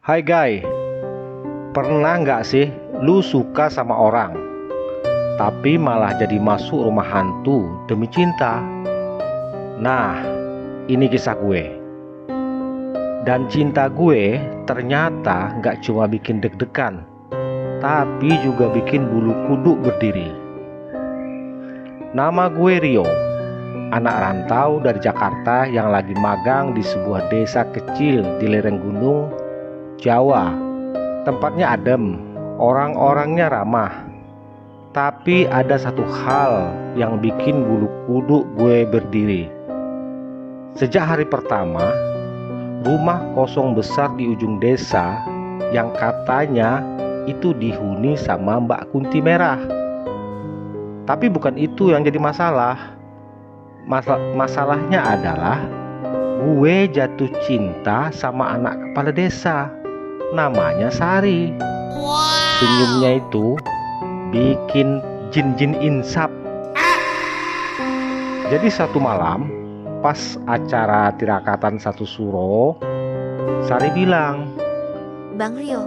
Hai guy, pernah nggak sih lu suka sama orang, tapi malah jadi masuk rumah hantu demi cinta? Nah, ini kisah gue. Dan cinta gue ternyata nggak cuma bikin deg-degan, tapi juga bikin bulu kuduk berdiri. Nama gue Rio, anak rantau dari Jakarta yang lagi magang di sebuah desa kecil di lereng gunung Jawa. Tempatnya adem, orang-orangnya ramah. Tapi ada satu hal yang bikin bulu kuduk gue berdiri. Sejak hari pertama, rumah kosong besar di ujung desa yang katanya itu dihuni sama Mbak Kunti Merah. Tapi bukan itu yang jadi masalah. Masalahnya adalah gue jatuh cinta sama anak kepala desa. Namanya Sari. Senyumnya itu bikin jin-jin insap. Jadi satu malam pas acara tirakatan satu suro, Sari bilang, Bang Rio,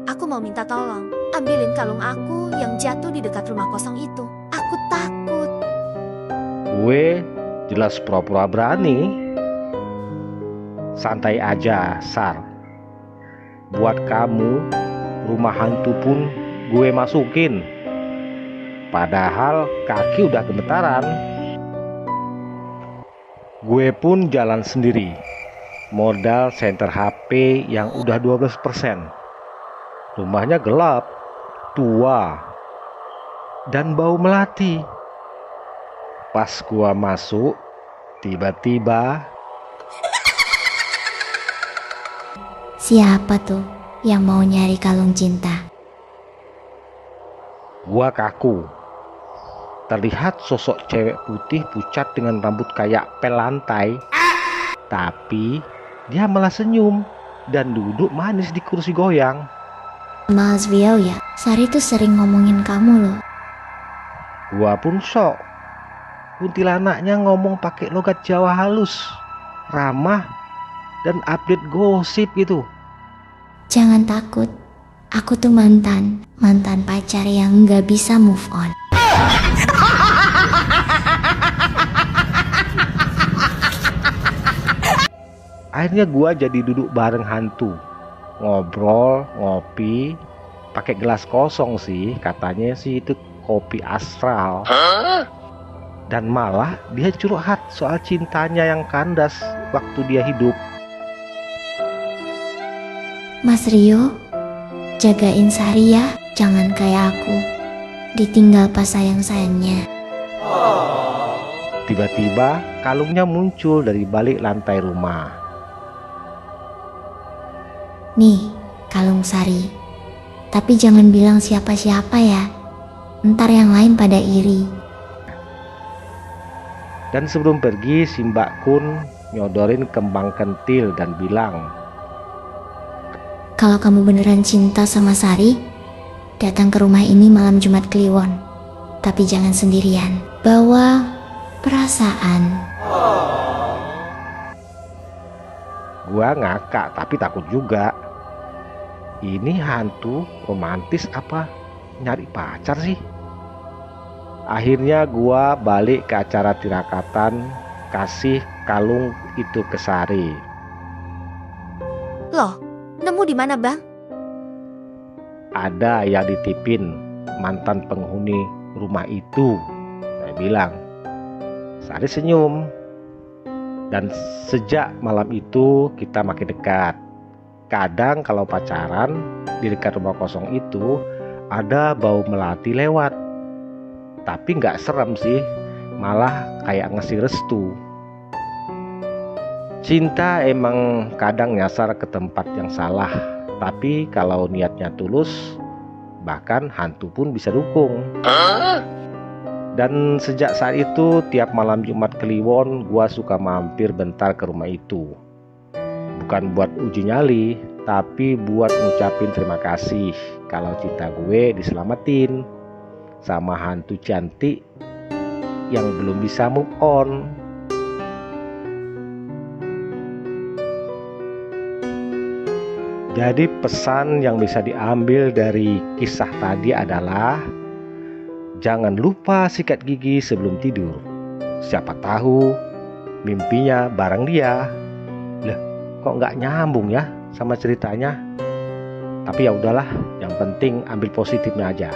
aku mau minta tolong ambilin kalung aku yang jatuh di dekat rumah kosong itu. Aku takut. gue jelas pura-pura berani. Santai aja, Sar. Buat kamu, rumah hantu pun gue masukin. Padahal kaki udah gemetaran. Gue pun jalan sendiri. Modal senter HP yang udah 12%. Rumahnya gelap, tua, dan bau melati. Pas gua masuk, tiba-tiba Siapa tuh yang mau nyari kalung cinta? gua kaku. Terlihat sosok cewek putih pucat dengan rambut kayak pel lantai. Tapi dia malah senyum dan duduk manis di kursi goyang. Mas Rio ya, Sari tuh sering ngomongin kamu loh. Gua pun shock. Kuntilanaknya ngomong pakai logat Jawa halus, ramah, dan update gosip gitu. Jangan takut, aku tuh mantan pacar yang nggak bisa move on. Akhirnya gua jadi duduk bareng hantu, ngobrol, ngopi, pakai gelas kosong sih, katanya sih itu kopi astral. Dan malah dia curhat soal cintanya yang kandas waktu dia hidup. Mas Rio, jagain Sari ya, jangan kayak aku, ditinggal pas sayang-sayangnya. Tiba-tiba kalungnya muncul dari balik lantai rumah. Nih, kalung Sari. Tapi jangan bilang siapa-siapa ya, ntar yang lain pada iri. Dan sebelum pergi, si Mbak Kun nyodorin kembang kentil dan bilang, Kalau kamu beneran cinta sama Sari, datang ke rumah ini malam Jumat Kliwon. Tapi jangan sendirian, bawa perasaan. gua ngakak tapi takut juga. Ini hantu romantis apa nyari pacar sih? Akhirnya gua balik ke acara tirakatan, kasih kalung itu ke Sari. Loh, nemu di mana, Bang? Ada yang ditipin mantan penghuni rumah itu, saya bilang. Sari senyum. Dan sejak malam itu kita makin dekat. Kadang kalau pacaran di dekat rumah kosong itu ada bau melati lewat. Tapi nggak serem sih, malah kayak ngasih restu. Cinta emang kadang nyasar ke tempat yang salah, tapi kalau niatnya tulus, bahkan hantu pun bisa dukung. Dan sejak saat itu, tiap malam Jumat Kliwon, gua suka mampir bentar ke rumah itu. Bukan buat uji nyali, tapi buat ngucapin terima kasih kalau cinta gue diselamatin sama hantu cantik yang belum bisa move on. Jadi pesan yang bisa diambil dari kisah tadi adalah jangan lupa sikat gigi sebelum tidur. Siapa tahu mimpinya bareng dia. Lah, kok nggak nyambung ya sama ceritanya? Tapi ya udahlah, yang penting ambil positifnya aja.